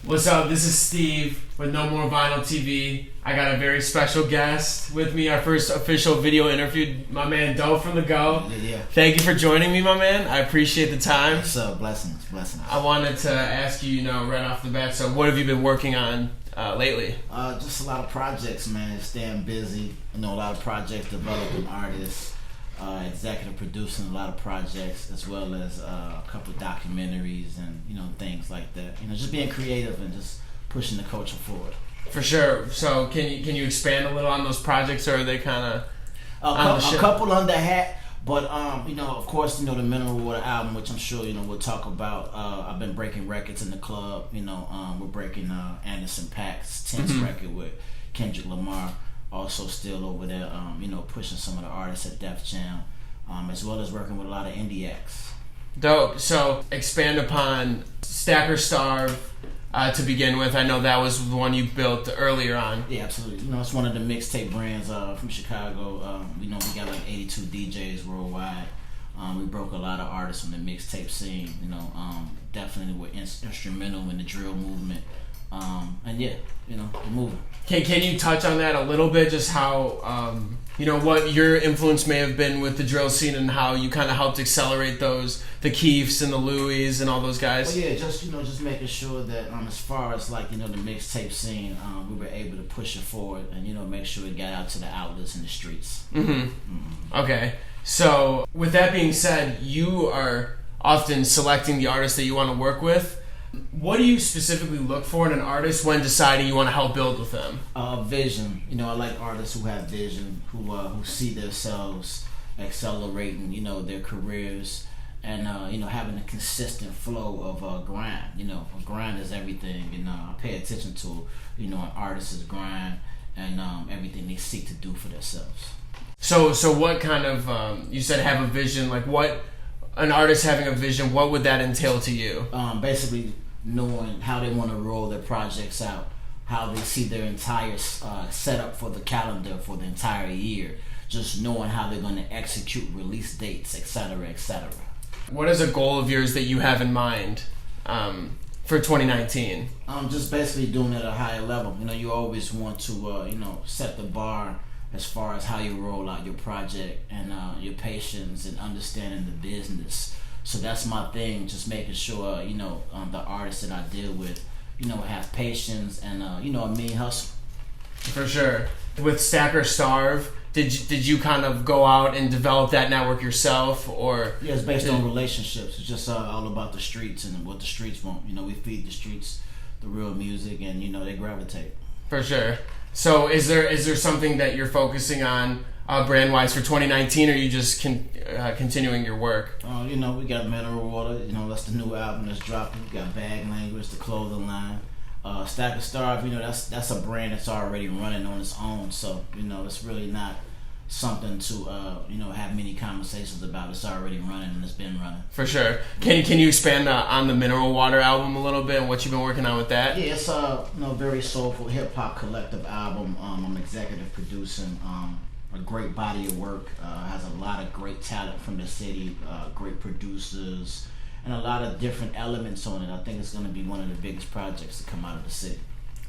What's up? This is Steve with No More Vinyl TV. I got a very special guest with me, our first official video interview, my man Doe from The Go. Yeah. Thank you for joining me, my man. I appreciate the time. What's up? Blessings. I wanted to ask you, right off the bat, so what have you been working on lately? Just a lot of projects, man. Staying busy. A lot of projects, developing artists, executive producing a lot of projects, as well as a couple of documentaries and things like that. Just being creative and just pushing the culture forward. For sure. So can you expand a little on those projects, or are they kind of a couple under hat? But of course, the Mineral Water album, which I'm sure we'll talk about. I've been breaking records in the club. We're breaking Anderson .Paak's 10th record with Kendrick Lamar. Also still over there, pushing some of the artists at Def Jam, as well as working with a lot of indie acts. Dope. So expand upon Stack or Starve to begin with. I know that was the one you built earlier on. Yeah, absolutely. It's one of the mixtape brands from Chicago. We got like 82 DJs worldwide. We broke a lot of artists on the mixtape scene. Definitely were instrumental in the drill movement. And yeah, we're moving. Can you touch on that a little bit? Just how what your influence may have been with the drill scene and how you kind of helped accelerate the Keefs and the Louis and all those guys. Well, yeah, just making sure that as far as the mixtape scene, we were able to push it forward and make sure it got out to the outlets in the streets. Okay, so with that being said, you are often selecting the artists that you want to work with. What do you specifically look for in an artist when deciding you want to help build with them? Vision. I like artists who have vision, who see themselves accelerating, their careers, and having a consistent flow of grind. A grind is everything. I pay attention to an artist's grind and everything they seek to do for themselves. So what kind of you said have a vision? Like what? An artist having a vision, what would that entail to you? Basically knowing how they want to roll their projects out, how they see their entire setup for the calendar for the entire year, just knowing how they're going to execute release dates, etc., etc. What is a goal of yours that you have in mind for 2019? Just basically doing it at a higher level. You always want to set the bar as far as how you roll out your project and your patience and understanding the business. So that's my thing, just making sure, the artists that I deal with, have patience and, a mean hustle. For sure. With Stack or Starve, did you kind of go out and develop that network yourself, or? Yeah, it's based on relationships. It's just all about the streets and what the streets want. We feed the streets the real music and, they gravitate. For sure. So is there something that you're focusing on brand-wise for 2019, or are you just continuing your work? We got Mineral Water. That's the new album that's dropping. We got Bag Language, the clothing line. Stack or Starve, that's a brand that's already running on its own. So, it's really not something to have many conversations about. It's already running and it's been running. For sure. Can you expand on the Mineral Water album a little bit and what you've been working on with that? Yeah, it's a very soulful hip hop collective album. I'm executive producing a great body of work. Has a lot of great talent from the city, great producers, and a lot of different elements on it. I think it's going to be one of the biggest projects to come out of the city.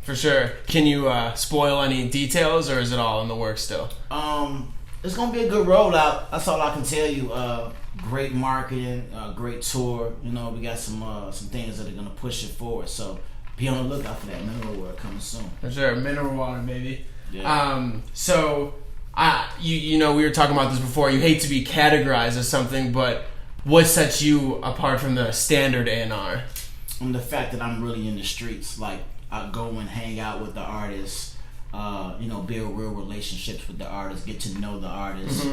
For sure. Can you spoil any details, or is it all in the works still? It's gonna be a good rollout. That's all I can tell you. Great marketing, great tour. We got some things that are gonna push it forward. So be on the lookout for that Mineral Water coming soon. For sure, Mineral Water, baby. Yeah. So we were talking about this before. You hate to be categorized as something, but what sets you apart from the standard A&R? The fact that I'm really in the streets. Like, I go and hang out with the artists, build real relationships with the artists, get to know the artists.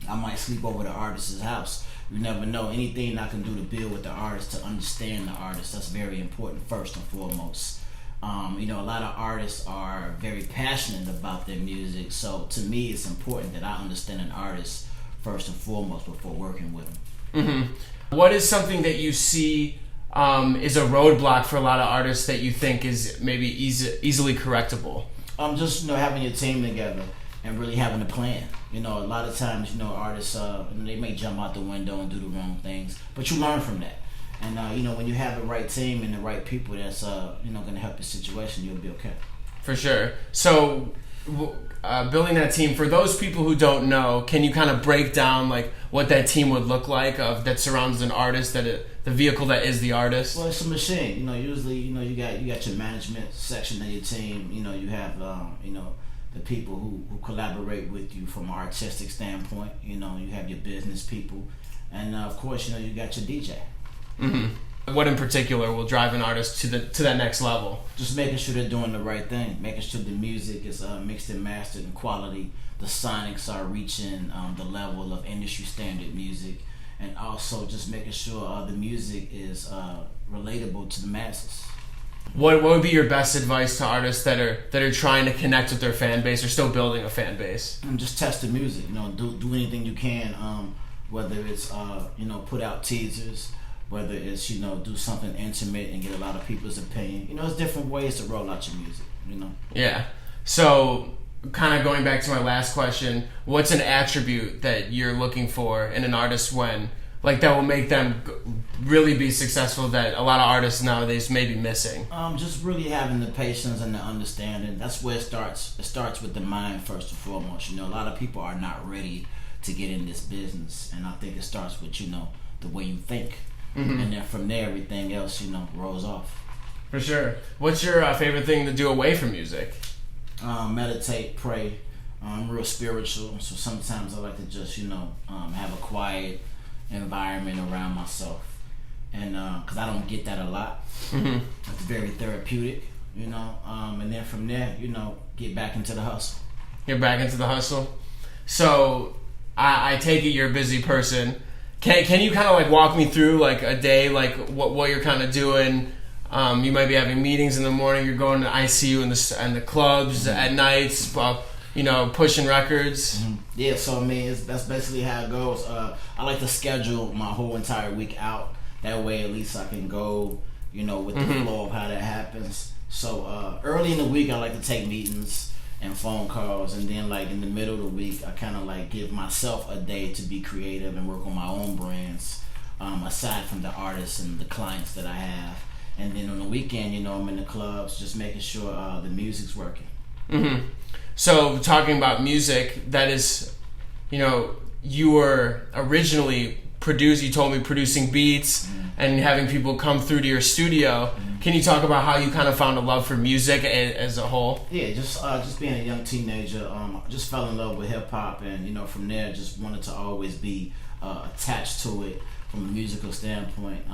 I might sleep over the artist's house. You never know. Anything I can do to build with the artist, to understand the artist, that's very important first and foremost. A lot of artists are very passionate about their music, so to me it's important that I understand an artist first and foremost before working with them. What is something that you see is a roadblock for a lot of artists that you think is maybe easily correctable? Just having your team together and really having a plan. A lot of times artists they may jump out the window and do the wrong things, but you learn from that. And you know, when you have the right team and the right people that's you know, going to help your situation, you'll be okay. For sure. So, building that team, for those people who don't know, can you kind of break down like what that team would look like that surrounds an artist, the vehicle that is the artist? Well, it's a machine. You know, usually, you know, you got your management section of your team. You know, you have you know, the people who collaborate with you from an artistic standpoint. You know, you have your business people, and of course, you know, you got your DJ. Mm-hmm. What in particular will drive an artist to that next level? Just making sure they're doing the right thing, making sure the music is mixed and mastered in quality, the sonics are reaching the level of industry standard music, and also just making sure the music is relatable to the masses. What would be your best advice to artists that are trying to connect with their fan base or still building a fan base? And just test the music. You know, do anything you can. Whether it's you know, put out teasers. Whether it's, you know, do something intimate and get a lot of people's opinion. You know, there's different ways to roll out your music, you know? Yeah. So, kind of going back to my last question, what's an attribute that you're looking for in an artist that will make them really be successful that a lot of artists nowadays may be missing? Just really having the patience and the understanding. That's where it starts. It starts with the mind first and foremost. You know, a lot of people are not ready to get in this business. And I think it starts with, you know, the way you think. Mm-hmm. And then from there, everything else, you know, rolls off. For sure. What's your favorite thing to do away from music? Meditate, pray. I'm real spiritual, so sometimes I like to just, you know, have a quiet environment around myself. And because I don't get that a lot. Mm-hmm. It's very therapeutic, you know. And then from there, you know, get back into the hustle. Get back into the hustle. So I take it you're a busy person. Can you kind of like walk me through like a day, like what you're kind of doing? You might be having meetings in the morning. You're going to ICU and the clubs mm-hmm. at nights, you know, pushing records. Mm-hmm. Yeah, so I mean, that's basically how it goes. I like to schedule my whole entire week out. That way, at least I can go, you know, with the mm-hmm. flow of how that happens. So early in the week, I like to take meetings and phone calls, and then like in the middle of the week I kind of like give myself a day to be creative and work on my own brands, aside from the artists and the clients that I have. And then on the weekend, you know, I'm in the clubs just making sure the music's working. Mm-hmm. So talking about music, that is, you know, you were originally you told me producing beats mm-hmm. and having people come through to your studio. Mm-hmm. Can you talk about how you kind of found a love for music as a whole? Yeah, just being a young teenager, just fell in love with hip hop, and you know, from there just wanted to always be attached to it from a musical standpoint.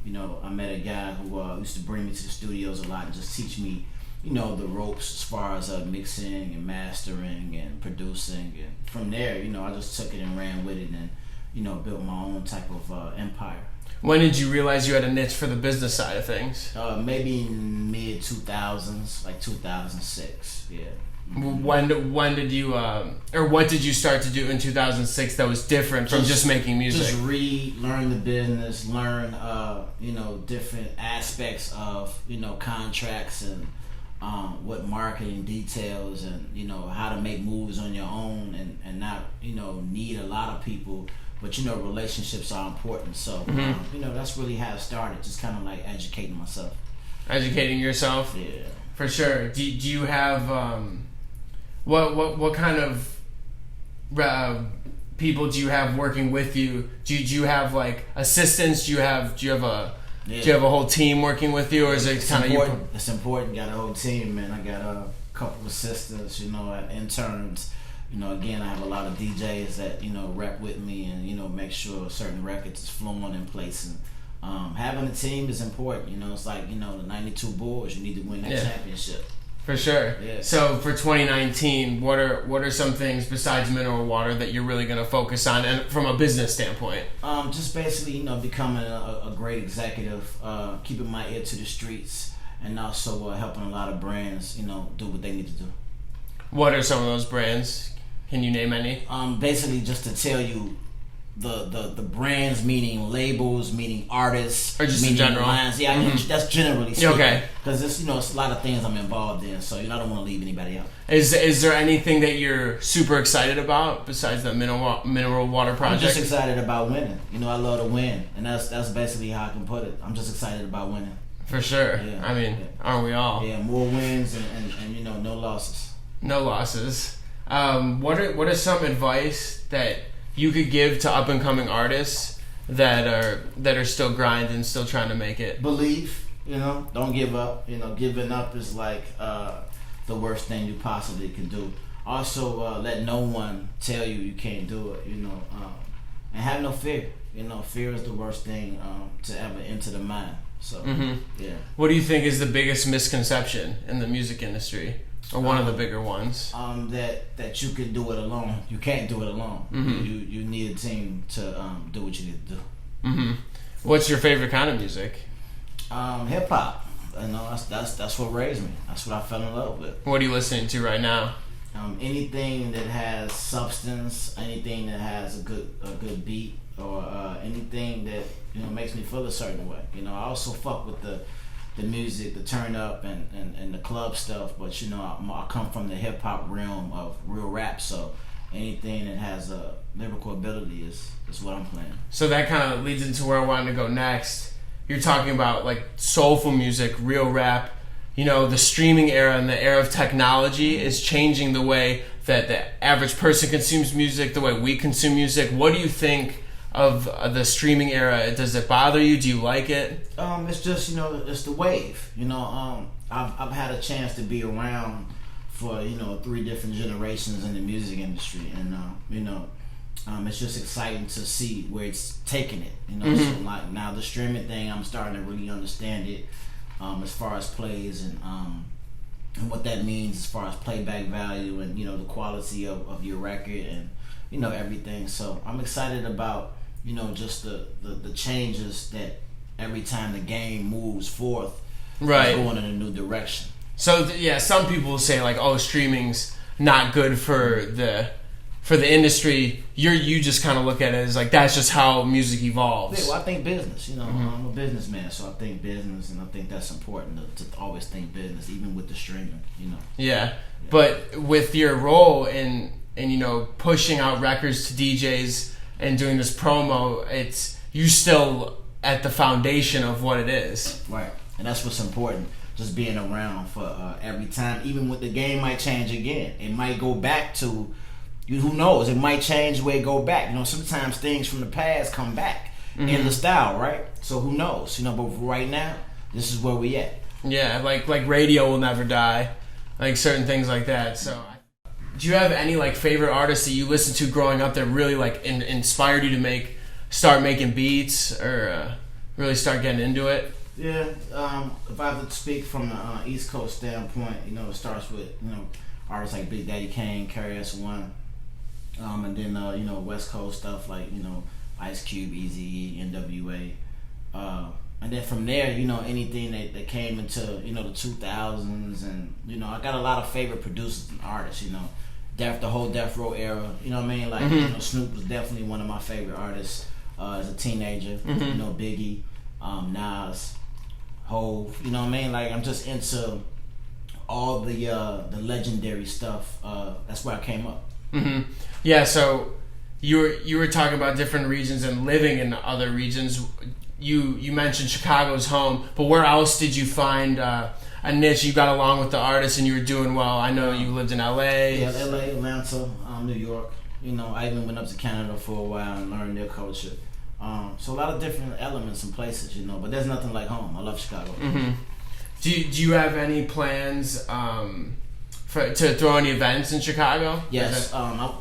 You know, I met a guy who used to bring me to the studios a lot and just teach me, you know, the ropes as far as mixing and mastering and producing. And from there, you know, I just took it and ran with it, and you know, built my own type of empire. When did you realize you had a niche for the business side of things? Maybe in mid 2000s, like 2006. Yeah. When did you or what did you start to do in 2006 that was different from just making music? Just learn the business, learn you know, different aspects of, you know, contracts and what marketing details, and you know, how to make moves on your own, and not, you know, need a lot of people. But you know, relationships are important, so mm-hmm. You know, that's really how it started. Just kind of like educating myself. Educating yourself, yeah, for sure. Do you have what kind of people do you have working with you? Do you have like assistants? Do you have a whole team working with you, or is it kind of you? It's important. Got a whole team, man. I got a couple of assistants, you know, interns. You know, again, I have a lot of DJs that, you know, rep with me and, you know, make sure certain records is flowing in place. And having a team is important. You know, it's like, you know, the 92 Bulls, you need to win that championship. For sure. Yeah. So for 2019, what are some things besides mineral water that you're really going to focus on, and from a business standpoint? Just basically, you know, becoming a great executive, keeping my ear to the streets, and also helping a lot of brands, you know, do what they need to do. What are some of those brands? Can you name any? Basically, just to tell you the brands, meaning labels, meaning artists, or just in meaning general. lines. Yeah, I mean, that's generally speaking. Okay. Because it's it's a lot of things I'm involved in, so I don't want to leave anybody out. Is there anything that you're super excited about besides the mineral water project? I'm just excited about winning. I love to win, and that's basically how I can put it. I'm just excited about winning. For sure. Yeah. I mean, aren't we all? Yeah, more wins and no losses. No losses. What are some advice that you could give to up and coming artists that are still grinding, still trying to make it? Believe, don't give up. Giving up is like the worst thing you possibly can do. Also, let no one tell you can't do it. And have no fear. Fear is the worst thing to ever enter the mind. So, yeah. What do you think is the biggest misconception in the music industry, or one of the bigger ones? That you can do it alone. You can't do it alone. You need a team to do what you need to do. What's your favorite kind of music? Hip hop. That's what raised me. That's what I fell in love with. What are you listening to right now? Anything that has substance, anything that has a good beat, or anything that makes me feel a certain way. I also fuck with the music, the turn up and the club stuff, but I come from the hip hop realm of real rap, so anything that has a lyrical ability is what I'm playing. So that kind of leads into where I wanted to go next. You're talking about like soulful music, real rap. The streaming era and the era of technology is changing the way that the average person consumes music, the way we consume music. What do you think of the streaming era? Does it bother you? Do you like it? It's just it's the wave. I've had a chance to be around for 3 different generations in the music industry, and it's just exciting to see where it's taking it. So like now the streaming thing, I'm starting to really understand it as far as plays and what that means as far as playback value and the quality of your record and everything. So I'm excited about just the changes that every time the game moves forth, right, it's going in a new direction. So some people say like, oh, streaming's not good for the industry. You just kind of look at it as like that's just how music evolves. Yeah, well, I think business. I'm a businessman, so I think business, and I think that's important to always think business, even with the streaming. Yeah, but with your role in pushing out records to DJs and doing this promo, it's you still at the foundation of what it is. Right, and that's what's important. Just being around for every time, even with the game might change again. It might go back to. Who knows? It might change where it go back. Sometimes things from the past come back in the style, right? So who knows? But right now, this is where we at. Yeah, like radio will never die, like certain things like that. So, do you have any like favorite artists that you listened to growing up that really like inspired you to start making beats or really start getting into it? Yeah, if I have to speak from the East Coast standpoint, it starts with artists like Big Daddy Kane, KRS-One. And then West Coast stuff like Ice Cube, Eazy-E, NWA, and then from there anything that came into the 2000s, and I got a lot of favorite producers and artists. The whole Death Row era. You know what I mean? Like Snoop was definitely one of my favorite artists as a teenager. Biggie, Nas, Hov. You know what I mean? Like I'm just into all the legendary stuff. That's where I came up. Yeah, so you were talking about different regions and living in other regions. You mentioned Chicago's home, but where else did you find a niche? You got along with the artists and you were doing well. I know you lived in LA. Yeah, LA, Atlanta, New York. I even went up to Canada for a while and learned their culture. So a lot of different elements and places, but there's nothing like home. I love Chicago. Do you have any plans to throw any events in Chicago? Yes.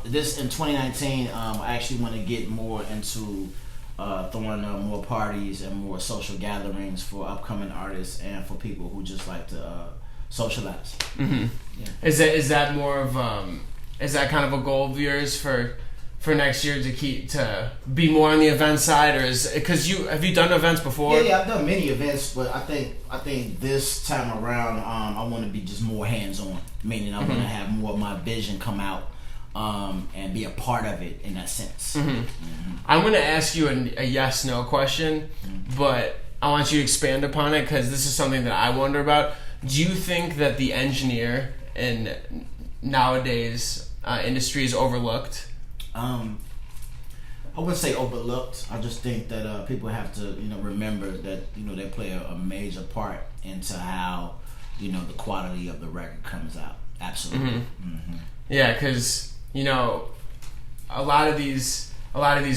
This in 2019, I actually want to get more into throwing more parties and more social gatherings for upcoming artists and for people who just like to socialize. Yeah. Is that more of is that kind of a goal of yours for next year to be more on the event side, or have you done events before? Yeah, I've done many events, but I think this time around I want to be just more hands on, meaning I want to have more of my vision come out and be a part of it in that sense. I'm going to ask you a yes/no question, but I want you to expand upon it because this is something that I wonder about. Do you think that the engineer in nowadays industry is overlooked? I wouldn't say overlooked. I just think that people have to, remember that, they play a major part into how, the quality of the record comes out. Absolutely. Yeah, because a lot of these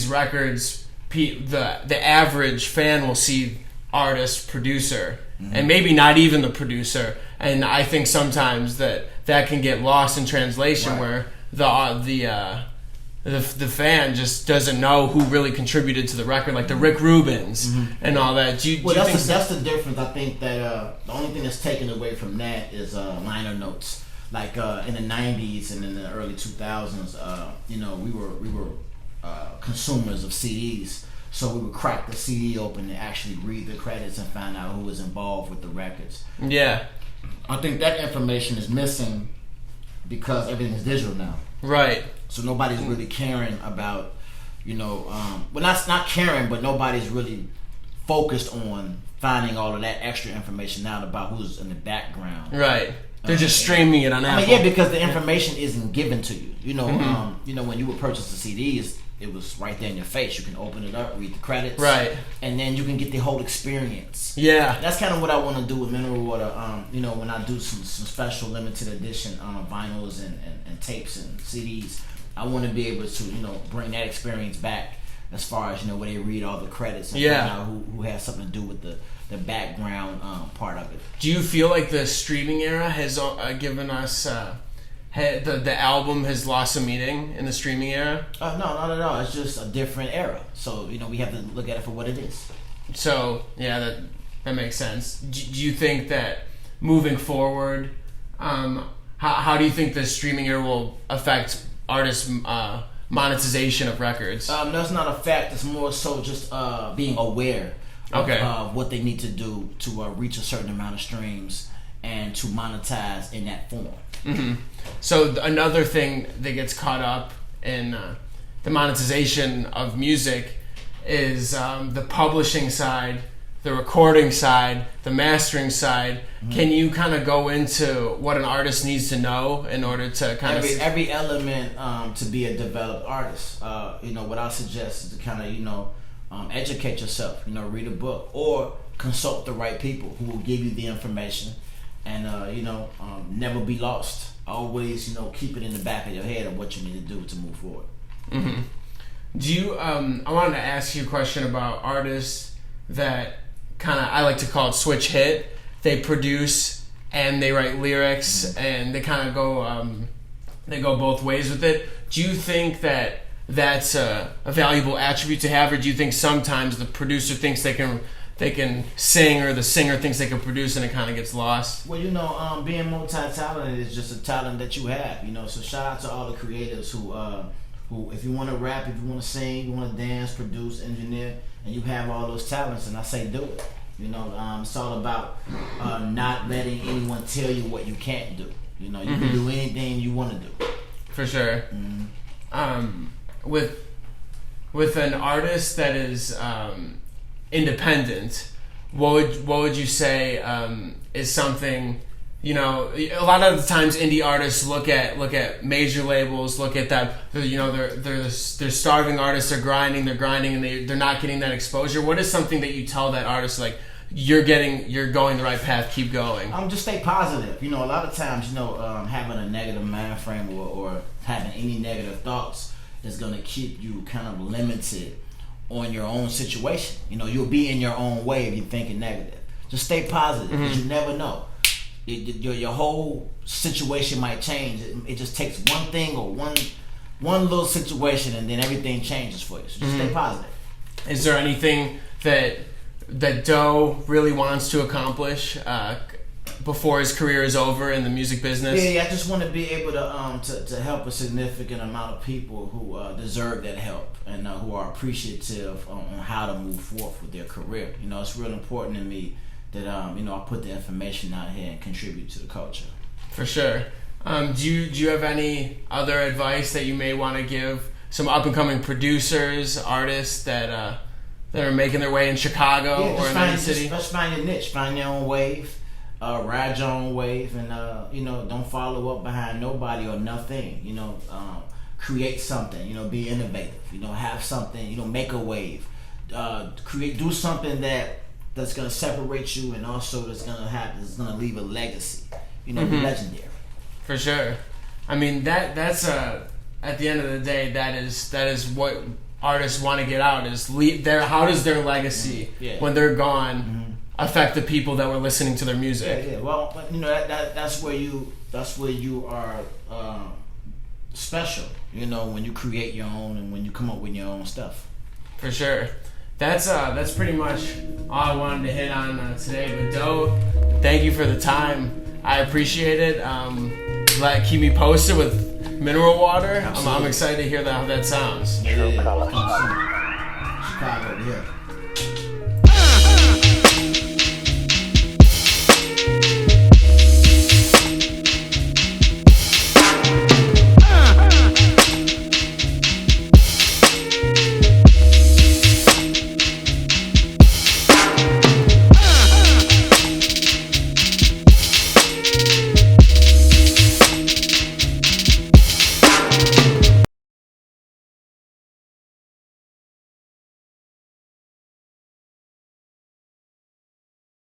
records, the average fan will see artist, producer, and maybe not even the producer. And I think sometimes that can get lost in translation, where the fan just doesn't know who really contributed to the record, like the Rick Rubins and all that. That's the difference. I think that the only thing that's taken away from that is liner notes. Like in the '90s and in the early 2000s, we were consumers of CDs, so we would crack the CD open and actually read the credits and find out who was involved with the records. Yeah, I think that information is missing because everything is digital now. Right. So nobody's really caring about, well, not caring, but nobody's really focused on finding all of that extra information out about who's in the background. Right. They're just streaming it on Apple. Yeah, because the information isn't given to you. When you would purchase the CDs, it was right there in your face. You can open it up, read the credits, right, and then you can get the whole experience. Yeah, that's kind of what I want to do with Mineral Water. When I do some special limited edition vinyls and tapes and CDs, I want to be able to bring that experience back as far as where they read all the credits and find out who has something to do with the background part of it. Do you feel like the streaming era has given us the album has lost some meaning in the streaming era? No, not at all. It's just a different era. So we have to look at it for what it is. So yeah, that makes sense. Do you think that moving forward, how do you think the streaming era will affect artists' monetization of records? That's not a fact. It's more so just being aware of what they need to do to reach a certain amount of streams and to monetize in that form. So another thing that gets caught up in the monetization of music is the publishing side, the recording side, the mastering side. Can you kind of go into what an artist needs to know in order to kind of every element to be a developed artist? What I suggest is to kind of educate yourself. Read a book or consult the right people who will give you the information, and never be lost. Always keep it in the back of your head of what you need to do to move forward. Do you? I wanted to ask you a question about artists that kind of, I like to call it switch hit. They produce and they write lyrics, and they kind of go both ways with it. Do you think that that's a valuable attribute to have, or do you think sometimes the producer thinks they can sing, or the singer thinks they can produce, and it kind of gets lost? Well, being multi-talented is just a talent that you have. So shout out to all the creatives who, if you want to rap, if you want to sing, you want to dance, produce, engineer, and you have all those talents, and I say do it. It's all about not letting anyone tell you what you can't do. You can do anything you want to do. For sure. With an artist that is independent, what would you say is something? A lot of the times indie artists look at major labels, look at that. They're starving artists. They're grinding, and they're not getting that exposure. What is something that you tell that artist, like, you're going the right path, keep going? Just stay positive. A lot of times, having a negative mind frame or having any negative thoughts is going to keep you kind of limited on your own situation. You'll be in your own way if you're thinking negative. Just stay positive, because you never know. Your whole situation might change. It just takes one thing or one little situation, and then everything changes for you. So just stay positive. Is there anything that Doe really wants to accomplish before his career is over in the music business? Yeah, I just want to be able to help a significant amount of people who deserve that help, and who are appreciative on how to move forward with their career. It's real important to me that I put the information out here and contribute to the culture. For sure. Do you have any other advice that you may want to give some up and coming producers, artists that are making their way in Chicago or in any city? Just find your niche, find your own wave, ride your own wave, and don't follow up behind nobody or nothing. Create something. Be innovative. Have something. Make a wave. Do something that's gonna separate you, and also that's gonna leave a legacy. Be legendary. For sure. I mean that's at the end of the day that is what artists want to get out is how does their legacy when they're gone affect the people that were listening to their music? Yeah. Well, that's where you are special. When you create your own and when you come up with your own stuff. For sure. That's pretty much all I wanted to hit on today. But Doe, thank you for the time. I appreciate it. Keep me posted with mineral water. I'm excited to hear how that sounds. Yeah. Chicago, yeah.